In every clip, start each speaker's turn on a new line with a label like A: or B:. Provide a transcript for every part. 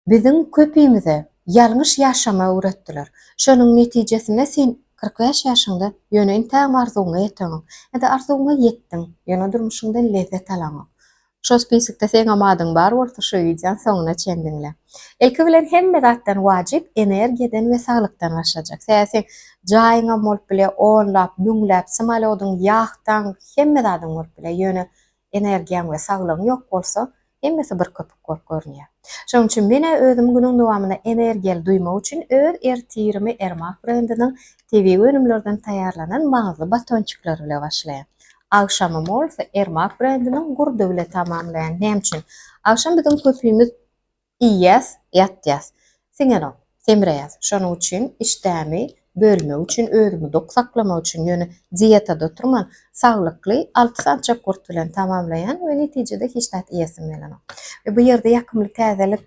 A: Bizim köpüýimize ýalňyş ýaşama öwretdiler. Şonuň netijesinde sen 45 ýaşynda ýöne intäň arzuňa ýeteňiň. Eda arzuňa ýetdiň, ýöne durmuşyňdan lezzet alaňyň. Şo spisikde seň amadyň bar bolsa şu ýyjan soňuna çendiňle. Ilki bilen hemme zatdan wajyp energiýeden we saglykdan başlajak. Sen jaýyňa bolup bile onlap, büňläp, symalodyň ýagtan hemme zatdan bolup bile ýöne energiýaň we saglygyň ýok bolsa, hemmesi bir köpük bolup görnýär. Şoň üçin mene özüm günüň dowamynda energiýal duýmak üçin öz ertirimi Ermak brendiniň TV önümlerden taýýarlanan maňyzly batonçyklar bilen başlaýan. Agşamym bolsa Ermak brendiniň gurdy bilen tamamlaýan. Näme üçin? Agşam bizim köpüýimiz iýýäs, ýatýas. Siňeno, semirýäs. Şonuň üçin işdämi bölmek üçin, özümi dok saklamak üçin ýöne dietada oturman, saglykly 6 saat jogurt bilen tamamlaýan we netijede hiç zat ýesim bilen. Bu ýerde ýakymly täzelik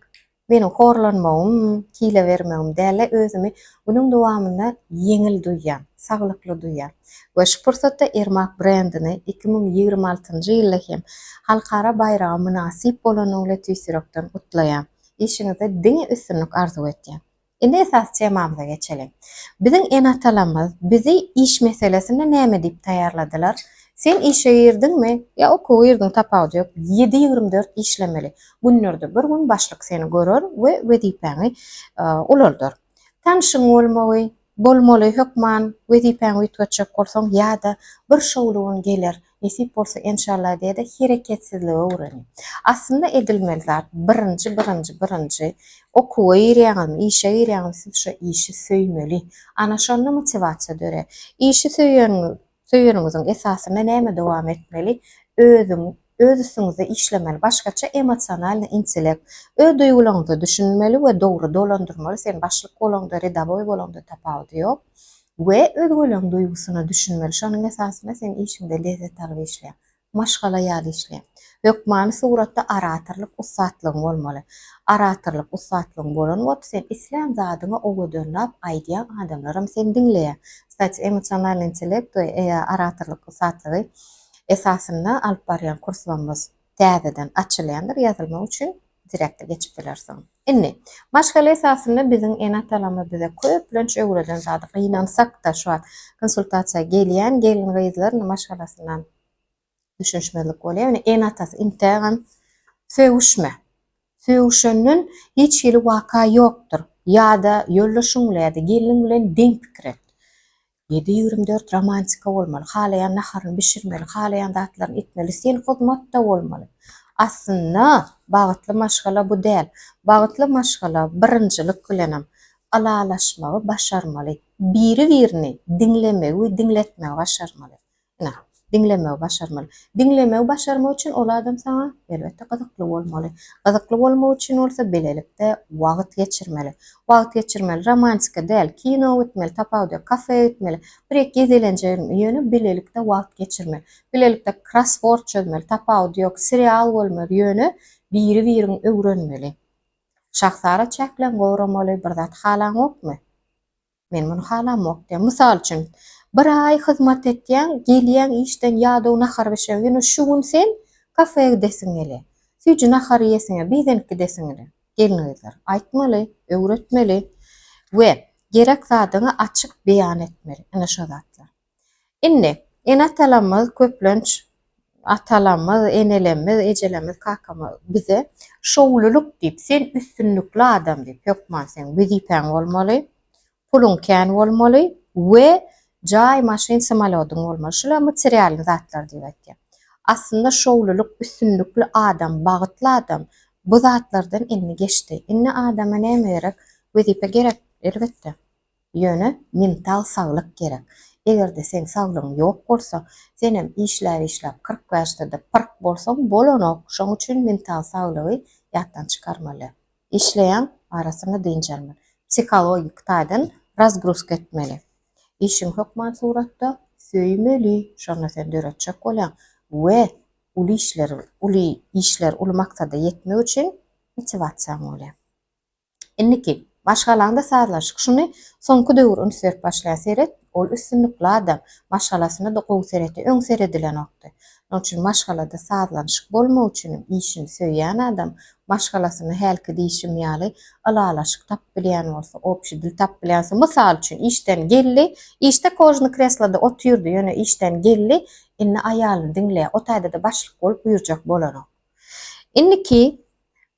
A: meni horlanmagym, kile bermegim däle özümi bunun dowamynda ýeňil duýýan, saglykly duýýan. We şu pursatda Ermak brendini 2026-njy ýylda hem halkara bayrama münasip bolan öwle tüýsürekden gutlaýan. İşinize diňe üstünlük arzu etýän. Indi esas temamyza geçelim. Bizim en atalarymyz bizi iş meselesinde näme diýip taýýarladylar? Sen işe girdinmi? Ya okuw girdin tapawdy ýok. 7-24 işlemeli. Günlerde bir gün başlyk seni görür we wezipeňi ulaldyr. Tanşyň bolmaly, bolmaly hökman wezipeňi ýetgeçek bolsaň ýa-da bir şowlugyň gelir. Nesip bolsa inşallah diýede hereketsizlige öwrenip. Aslında edilmeli zat birinci okuwa ýerýäňiz, işe ýerýäňiz, siz şu işi söýmeli. Ana şonda motivasiýa döre. İşi söýýäniňiziň esasyna näme dowam etmeli? Özüňizi işlemeli. Başgaça emosional intelekt. Öz duýgularyňyzy düşünmeli we dogry dolandyrmaly. Sen başlyk bolanda, redaboy bolanda tapawdy ýok. We özgölen duýgusyny düşünmeli. Şonuň esasyna sen işinde lezzet alyp işleýän. Maşgala ýaly işleýän. Hökmany suratda aratorlyk usatlygyň bolmaly. Aratorlyk usatlygyň bolan wagt sen isläm zadyňa ogadynlap aýdýan adamlarym sen diňleýän. Staç emosional intellekt we aratorlyk usatlygy esasyna alyp barýan kurslarymyz täzeden açylýandyr. Ýazylmak üçin direkte geçip bilersiň. Indi maşgala esasyna bizim en atalarymyz bize köplenç öwreden zady gynansak da şu an konsultasiýa gelýän gelin gyzlar maşgalasyndan düşünşmelik bolýar. Yani en atasy intägem söwüşme. Söwüşeniň hiç ýeli waka ýokdur. Ýa-da ýollaşyňla gelin bilen deň pikir. 7-24 romantika bolmaly. Halaýan naharyny bişirmeli, halaýan zatlaryny etmeli. Sen hyzmatda bolmaly. Aslında bagıtlı maşgala bu däl. Bagıtlı maşgala birinjilik bilenem alalaşmagy başarmaly. Biri-birini dinlemek we dinletmek başarmaly. Dinlemek başarmaly. Dinlemek başarmak üçin ol adam sana elbetde gyzykly bolmaly. Gyzykly bolmak üçin bolsa belelikde wagt geçirmeli. Wagt geçirmeli. Romantika däl, kino gitmeli, tapawdy, kafe gitmeli. Bir gezelenje ýöne belelikde wagt geçirmeli. Belelikde crossword çözmeli, tapawdy ýok, serial bolmaly ýöne biri-birini öwrenmeli. Şahsara çäklen gowramaly, bir zat halaň okmy? Men muny halam okdy. Mysal üçin bir ay hyzmat etýän, gelýän işden ýa-da nahar beşeň ýöne şu gün sen kafeýe gidesiň ele. Süýji nahar ýesiň, bizenki desiň ele. Gelinizler aýtmaly, öwretmeli we gerek zadyňy açyk beýan etmeli. Ana şo zatlar. Indi en atalarymyz köplenç atalarymyz, enelerimiz, ejelerimiz, kakamyz bize şowluluk diýip, sen üstünlükli adam diýip, hökman sen wezipeň bolmaly, puluň kän bolmaly we jaý maşyn samalodyň bolmaly. Şular material zatlar diýip aýtdy. Aslında şowluluk, üstünlükli adam, bagıtly adam bu zatlardan elini geçti. Inni adama näme gerek? Wezipe gerek elbetde. Ýöne mental saglyk gerek. Egerde sen saglygyň ýok bolsa, senem işläp 40 ýaşda pyrk bolsaň bolanok. Şoň üçin mental saglygy ýatdan çykarmaly. İşleýän arasyna diňjelmeli. Psikologik taýdan razgruska etmeli. İşin hökman suratda söýmeli. Şonu sen döretjek bolan we uly işler uly maksada ýetmek üçin motivasiýa bolýar. Indiki maşgalanda sarlaşyk. Şunu soňky döwür üniversitet başlaýan seret ol üstünlükli adam maşgalasyna da gowy sereti öň seredilen okdy. Onun üçin maşgalada sazlanşyk bolmak üçin işini söýýän adam maşgalasyny helki diýişim ýaly alalaşyk tap bilýän bolsa, opşy dil tap bilýänse, mysal üçin işden geldi, işte kojny kreslada otyrdy, ýöne işden geldi, inni aýalyny diňleýär, o taýda da başlyk bolup buyurjak bolanok. Inniki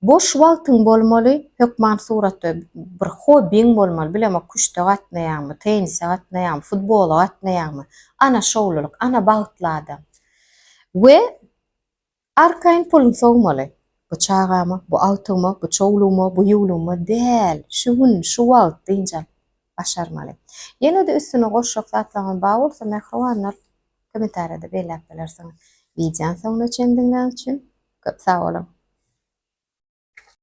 A: boş wagtyň bolmaly, hökman suratda bir hobbiň bolmaly, bilemok kuşda gatnaýarmy, tenise gatnaýarmy, futbola gatnaýarmy, ana şowluluk, ana bagtly we arkaýyn pulyň sowmaly. Bu çagamy, bu awtymy, bu çowlumy, bu ýuwlumy däl, şu gün, şu wagt diýince başarmaly. Ýene-de üstüne goşjak zatlaryň bar bolsa, mehribanlar kommentariýada belläp bilersiň. Wideoň soňuna çendiňiz üçin köp sag bolun.